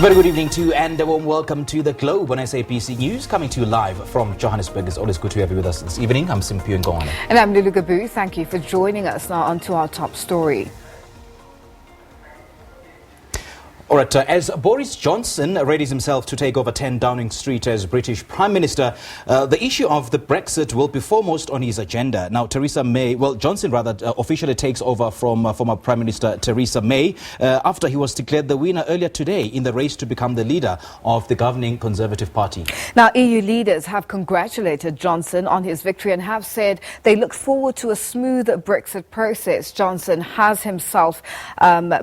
A very good evening to you and a warm welcome to The Globe on SABC News, coming to you live from Johannesburg. It's always good to have you with us this evening. I'm Simpiwe Ngongwana. And I'm Lulu Gabu. Thank you for joining us. Now on to our top story. All right, as Boris Johnson readies himself to take over 10 Downing Street as British Prime Minister, the issue of the Brexit will be foremost on his agenda. Now, Johnson officially takes over from former Prime Minister Theresa May after he was declared the winner earlier today in the race to become the leader of the governing Conservative Party. Now, EU leaders have congratulated Johnson on his victory and have said they look forward to a smooth Brexit process. Johnson has himself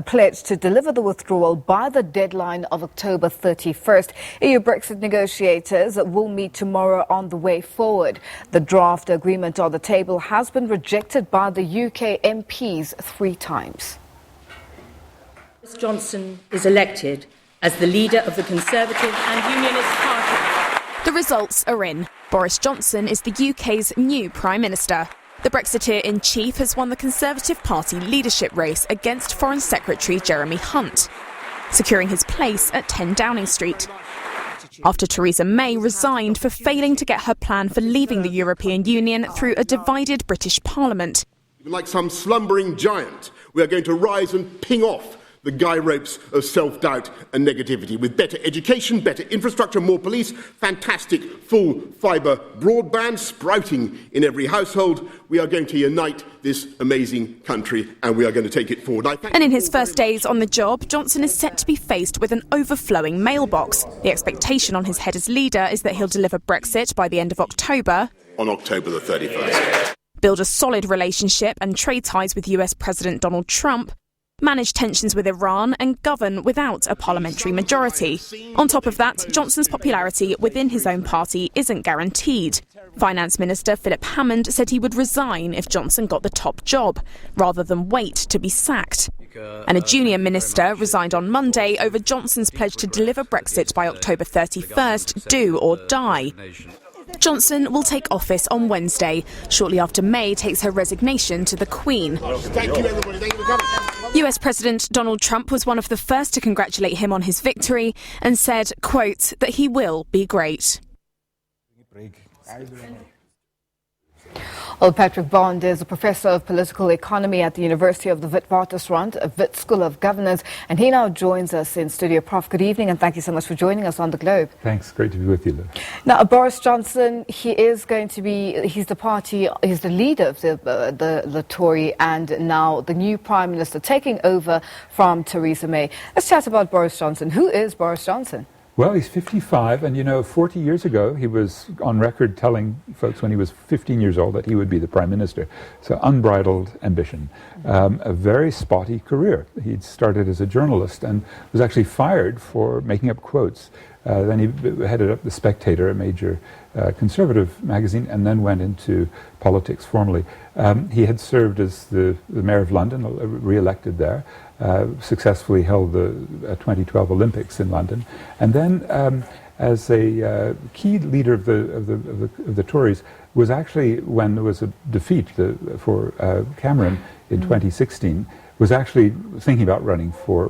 pledged to deliver the withdrawal by the deadline of October 31st. EU Brexit negotiators will meet tomorrow on the way forward. The draft agreement on the table has been rejected by the UK MPs 3 times. Boris Johnson is elected as the leader of the Conservative and Unionist Party. The results are in. Boris Johnson is the UK's new Prime Minister. The Brexiteer-in-chief has won the Conservative Party leadership race against Foreign Secretary Jeremy Hunt, securing his place at 10 Downing Street, after Theresa May resigned for failing to get her plan for leaving the European Union through a divided British Parliament. Like some slumbering giant, we are going to rise and ping off the guy ropes of self-doubt and negativity with better education, better infrastructure, more police, fantastic full fibre broadband sprouting in every household. We are going to unite this amazing country and we are going to take it forward. And in his first days on the job, Johnson is set to be faced with an overflowing mailbox. The expectation on his head as leader is that he'll deliver Brexit by the end of October. On October the 31st. Build a solid relationship and trade ties with US President Donald Trump, manage tensions with Iran and govern without a parliamentary majority. On top of that, Johnson's popularity within his own party isn't guaranteed. Finance Minister Philip Hammond said he would resign if Johnson got the top job, rather than wait to be sacked. And a junior minister resigned on Monday over Johnson's pledge to deliver Brexit by October 31st, do or die. Johnson will take office on Wednesday, shortly after May takes her resignation to the Queen. Thank you, everybody. Thank you for coming. US President Donald Trump was one of the first to congratulate him on his victory and said, quote, that he will be great. Well, Patrick Bond is a professor of political economy at the University of the Witwatersrand, Wits School of Governance, and he now joins us in studio. Prof, good evening, and thank you so much for joining us on The Globe. Thanks, great to be with you, Lou. Now, Boris Johnson, he's the leader of the Tory, and now the new Prime Minister, taking over from Theresa May. Let's chat about Boris Johnson. Who is Boris Johnson? Well, he's 55, and 40 years ago, he was on record telling folks when he was 15 years old that he would be the Prime Minister. So unbridled ambition. A very spotty career. He'd started as a journalist and was actually fired for making up quotes. Then he headed up The Spectator, a major conservative magazine, and then went into politics formally. He had served as the Mayor of London, re-elected there. Successfully held the 2012 Olympics in London, and then as a key leader of the Tories was actually, when there was a defeat for Cameron in 2016, was actually thinking about running for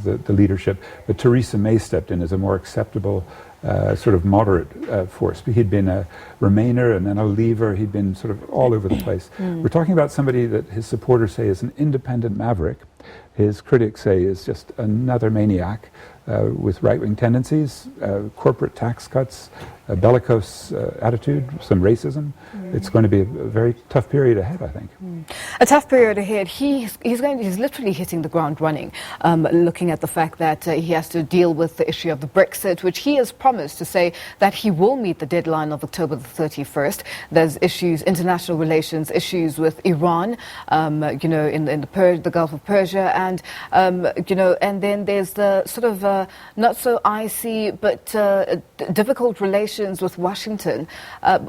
the leadership, but Theresa May stepped in as a more acceptable sort of moderate force. He'd been a Remainer and then a Leaver. He'd been sort of all over the place. We're talking about somebody that his supporters say is an independent maverick. His critics say is just another maniac with right-wing tendencies, corporate tax cuts, a bellicose attitude, some racism. It's going to be a very tough period ahead, I think. A tough period ahead. He's literally hitting the ground running, looking at the fact that he has to deal with the issue of the Brexit, which he has promised to say that he will meet the deadline of October the 31st. There's issues, international relations, issues with Iran, in the Gulf of Persia, and then there's the sort of not so icy but difficult relations with Washington.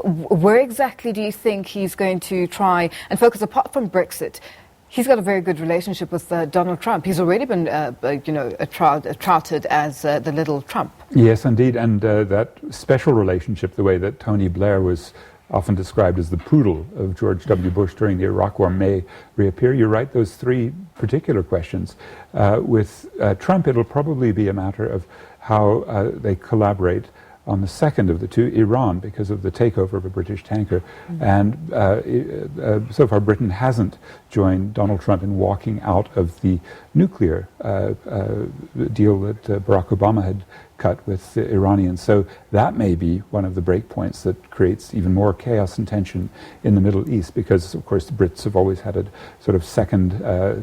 Where exactly do you think he's going to try and focus, apart from Brexit? He's got a very good relationship with Donald Trump. He's already been, touted as the little Trump. Yes, indeed, and that special relationship, the way that Tony Blair was often described as the poodle of George W. Bush during the Iraq War, may reappear. You're right, those three particular questions. With Trump, it'll probably be a matter of how they collaborate on the second of the two, Iran, because of the takeover of a British tanker. And so far Britain hasn't joined Donald Trump in walking out of the nuclear deal that Barack Obama had cut with the Iranians. So that may be one of the breakpoints that creates even more chaos and tension in the Middle East, because of course the Brits have always had a sort of second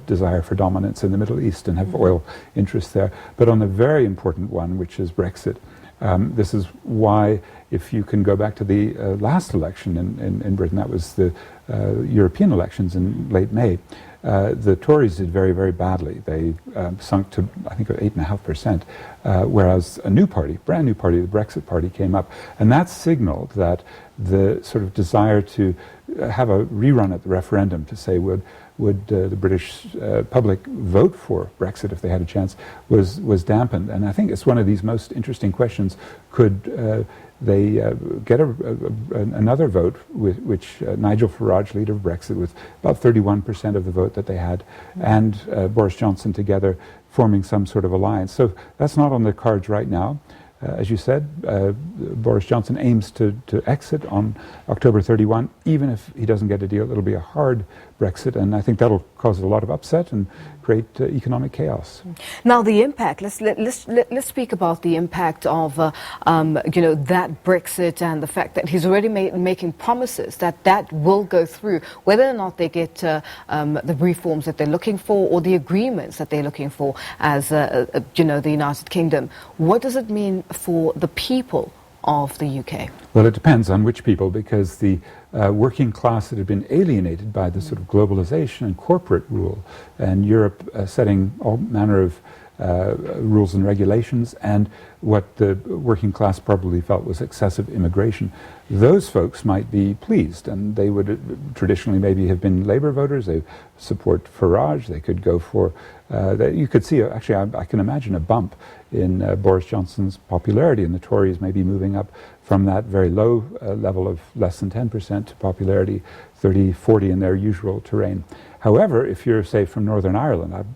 desire for dominance in the Middle East and have oil interests there. But on the very important one, which is Brexit, this is why, if you can go back to the last election in Britain, that was the European elections in late May, the Tories did very, very badly. They sunk to, I think, 8.5%, whereas a new party, brand new party, the Brexit Party, came up. And that signaled that the sort of desire to have a rerun at the referendum to say would the British public vote for Brexit if they had a chance was dampened. And I think it's one of these most interesting questions. Could they get another vote, which Nigel Farage, leader of Brexit, with about 31% of the vote that they had, and Boris Johnson together forming some sort of alliance? So that's not on the cards right now. As you said, Boris Johnson aims to exit on October 31. Even if he doesn't get a deal, it'll be a hard Brexit, and I think that'll cause a lot of upset and create economic chaos. Now, the impact. Let's speak about the impact of that Brexit and the fact that he's already making promises that will go through, whether or not they get the reforms that they're looking for or the agreements that they're looking for as the United Kingdom. What does it mean for the people of the UK? Well, it depends on which people, because the working class that had been alienated by the sort of globalization and corporate rule, and Europe setting all manner of rules and regulations, and what the working class probably felt was excessive immigration, those folks might be pleased, and they would traditionally maybe have been Labour voters. They support Farage. They could go for you could see, actually, I can imagine a bump in Boris Johnson's popularity, and the Tories may be moving up from that very low level of less than 10% to popularity 30, 40 in their usual terrain. However, if you're, say, from Northern Ireland,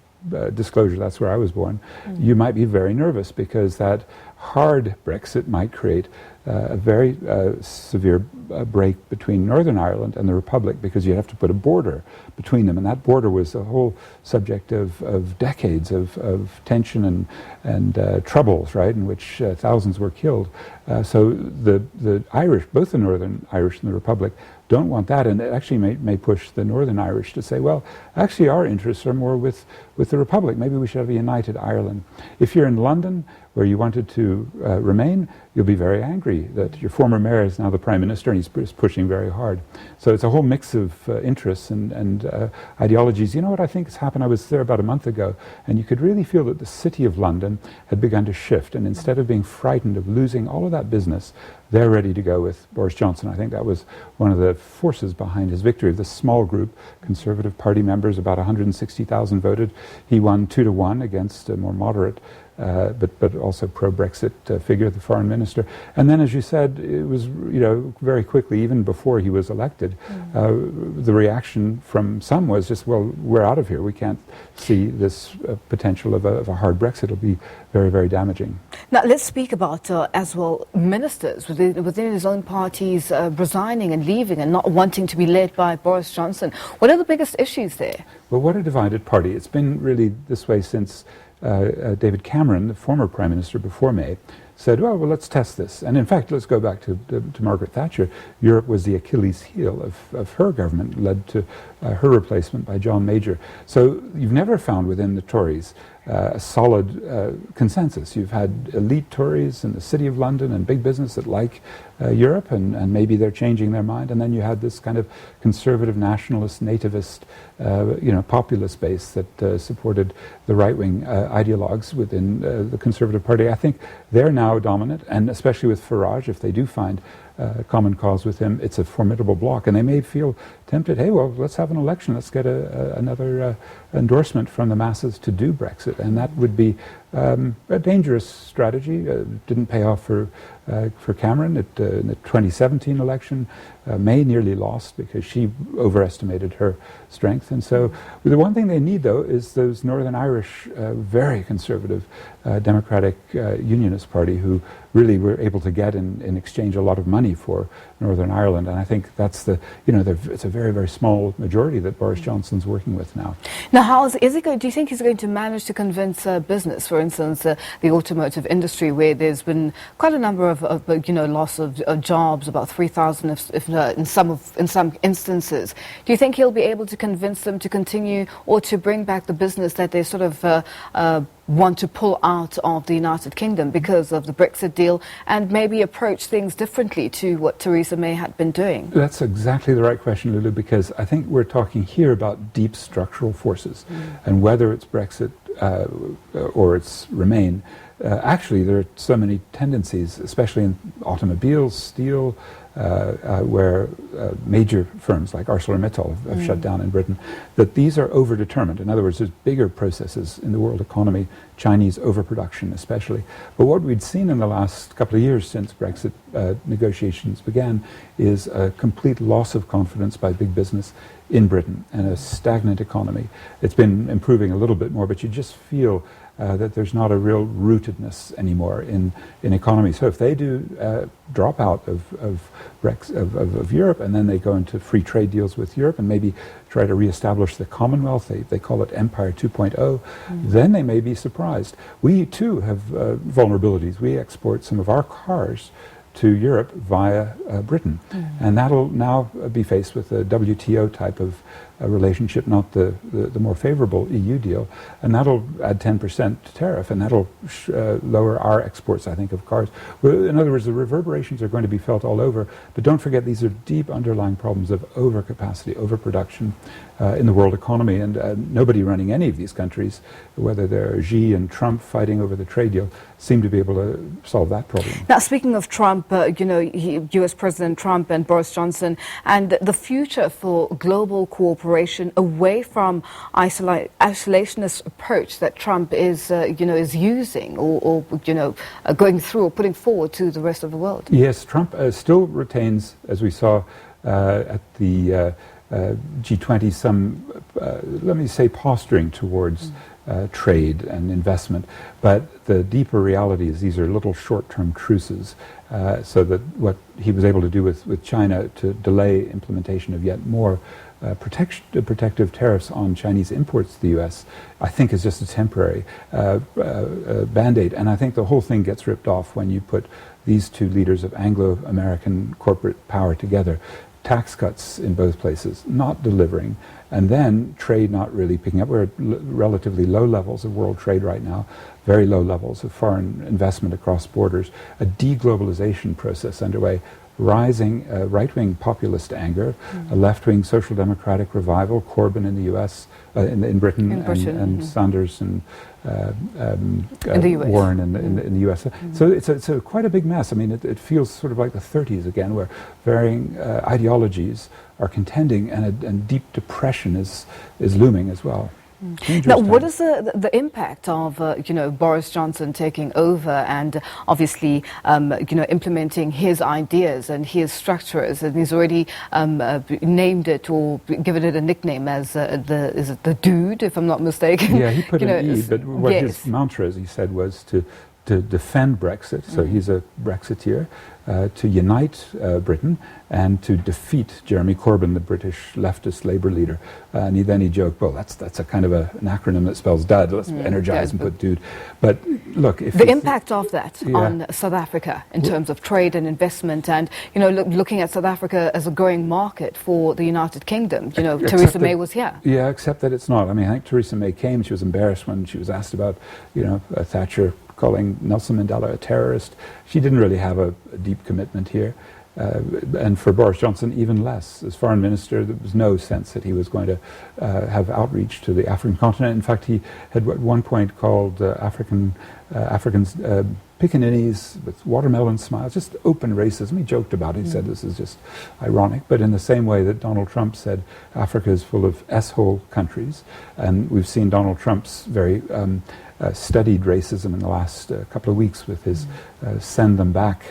disclosure, that's where I was born, you might be very nervous, because that hard Brexit might create a very severe break between Northern Ireland and the Republic, because you'd have to put a border between them, and that border was a whole subject of decades of tension and troubles, right, in which thousands were killed. So the Irish, both the Northern Irish and the Republic, don't want that, and it actually may push the Northern Irish to say, well, actually our interests are more with the Republic. Maybe we should have a united Ireland. If you're in London, where you wanted to remain, you'll be very angry that your former mayor is now the Prime Minister, and he's pushing very hard. So it's a whole mix of interests and ideologies. You know what I think has happened? I was there about a month ago, and you could really feel that the City of London had begun to shift, and instead of being frightened of losing all of that business, they're ready to go with Boris Johnson. I think that was one of the forces behind his victory. This small group, Conservative Party members, about 160,000 voted. He won 2-1 against a more moderate but also pro-Brexit figure, the foreign minister. And then, as you said, it was, very quickly, even before he was elected, the reaction from some was just, well, we're out of here. We can't see this potential of a hard Brexit. It'll be very, very damaging. Now, let's speak about, as well, ministers within his own parties resigning and leaving and not wanting to be led by Boris Johnson. What are the biggest issues there? Well, what a divided party. It's been really this way since David Cameron, the former Prime Minister before May, said, well, let's test this. And in fact, let's go back to Margaret Thatcher. Europe was the Achilles heel of her government, led to her replacement by John Major. So you've never found within the Tories a solid consensus. You've had elite Tories in the City of London and big business that like Europe, and maybe they're changing their mind. And then you had this kind of conservative, nationalist, nativist, populist base that supported the right-wing ideologues within the Conservative Party. I think they're now dominant, and especially with Farage, if they do find common cause with him, it's a formidable bloc. And they may feel tempted, hey, well, let's have an election. Let's get another endorsement from the masses to do Brexit. And that would be a dangerous strategy. Didn't pay off for Cameron in the 2017 election. May nearly lost because she overestimated her strength. And so the one thing they need, though, is those Northern Irish, very conservative Democratic Unionist Party who really were able to get in exchange a lot of money for Northern Ireland. And I think that's it's a very, very small majority that Boris Johnson's working with now. Now, do you think he's going to manage to convince business, for instance, the automotive industry, where there's been quite a number of loss of jobs, about 3,000 if in some instances. Do you think he'll be able to convince them to continue or to bring back the business that they sort of want to pull out of the United Kingdom because of the Brexit deal, and maybe approach things differently to what Theresa May had been doing? That's exactly the right question, Lulu, because I think we're talking here about deep structural forces. And whether it's Brexit or it's Remain, actually there are so many tendencies, especially in automobiles, steel, where major firms like ArcelorMittal have shut down in Britain, that these are overdetermined. In other words, there's bigger processes in the world economy, Chinese overproduction especially. But what we'd seen in the last couple of years since Brexit negotiations began is a complete loss of confidence by big business in Britain and a stagnant economy. It's been improving a little bit more, but you just feel that there's not a real rootedness anymore in economy. So if they do drop out of Europe, and then they go into free trade deals with Europe and maybe try to reestablish the Commonwealth, they call it Empire 2.0, then they may be surprised. We too have vulnerabilities. We export some of our cars to Europe via Britain. And that'll now be faced with a WTO type of relationship, not the more favorable EU deal. And that'll add 10% tariff, and that'll lower our exports, I think, of cars. In other words, the reverberations are going to be felt all over. But don't forget, these are deep underlying problems of overcapacity, overproduction in the world economy. And nobody running any of these countries, whether they're Xi and Trump fighting over the trade deal, seem to be able to solve that problem. Now, speaking of Trump, US President Trump and Boris Johnson, and the future for global cooperation away from isolationist approach that Trump is using or going through or putting forward to the rest of the world. Yes, Trump still retains, as we saw at the G20, some, let me say, posturing towards trade and investment. But the deeper reality is these are little short-term truces, so that what he was able to do with China to delay implementation of yet more protective tariffs on Chinese imports to the U.S., I think is just a temporary Band-Aid. And I think the whole thing gets ripped off when you put these two leaders of Anglo-American corporate power together. Tax cuts in both places, not delivering, and then trade not really picking up. We're at relatively low levels of world trade right now, very low levels of foreign investment across borders, a deglobalization process underway, rising right-wing populist anger, a left-wing social democratic revival, Corbyn in the U.S., in Britain, and Sanders and Warren in the U.S. So it's quite a big mess. I mean, it feels sort of like the 30s again, where varying ideologies are contending, and deep depression is looming as well. Now, what is the impact of Boris Johnson taking over and obviously implementing his ideas and his structures, and he's already named it or given it a nickname as is it the Dude, if I'm not mistaken? Yeah, he put an E, but what his mantra, as he said, was to defend Brexit. So he's a Brexiteer, to unite Britain and to defeat Jeremy Corbyn, the British leftist Labour leader. And then he joked, well, that's a kind of an acronym that spells dud. Let's energize and put dude. But look, if the impact of that on South Africa in terms of trade and investment, and looking at South Africa as a growing market for the United Kingdom. Theresa May was here. Yeah, except that it's not. I mean, I think Theresa May came. She was embarrassed when she was asked about Thatcher calling Nelson Mandela a terrorist. She didn't really have a deep commitment here. And for Boris Johnson, even less. As foreign minister, there was no sense that he was going to have outreach to the African continent. In fact, he had at one point called Africans pickaninnies with watermelon smiles, just open racism. He joked about it. He said this is just ironic. But in the same way that Donald Trump said Africa is full of S-hole countries, and we've seen Donald Trump's very studied racism in the last couple of weeks with his send them back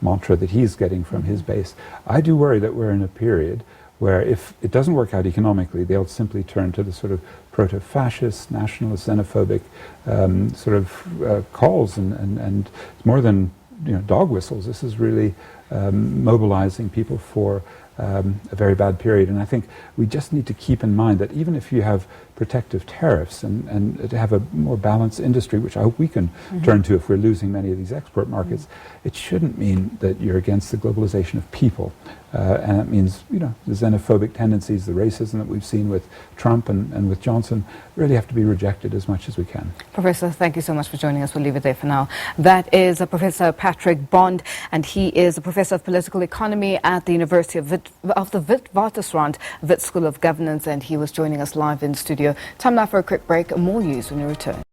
mantra that he's getting from his base. I do worry that we're in a period where if it doesn't work out economically, they'll simply turn to the sort of proto-fascist, nationalist, xenophobic sort of calls, and it's more than dog whistles. This is really mobilizing people for a very bad period. And I think we just need to keep in mind that even if you have protective tariffs and to have a more balanced industry, which I hope we can turn to if we're losing many of these export markets, it shouldn't mean that you're against the globalization of people. And that means, the xenophobic tendencies, the racism that we've seen with Trump and with Johnson really have to be rejected as much as we can. Professor, thank you so much for joining us. We'll leave it there for now. That is Professor Patrick Bond, and he is a professor of political economy at the University of the Witwatersrand Wits School of Governance, and he was joining us live in studio. Time now for a quick break. More news when we return.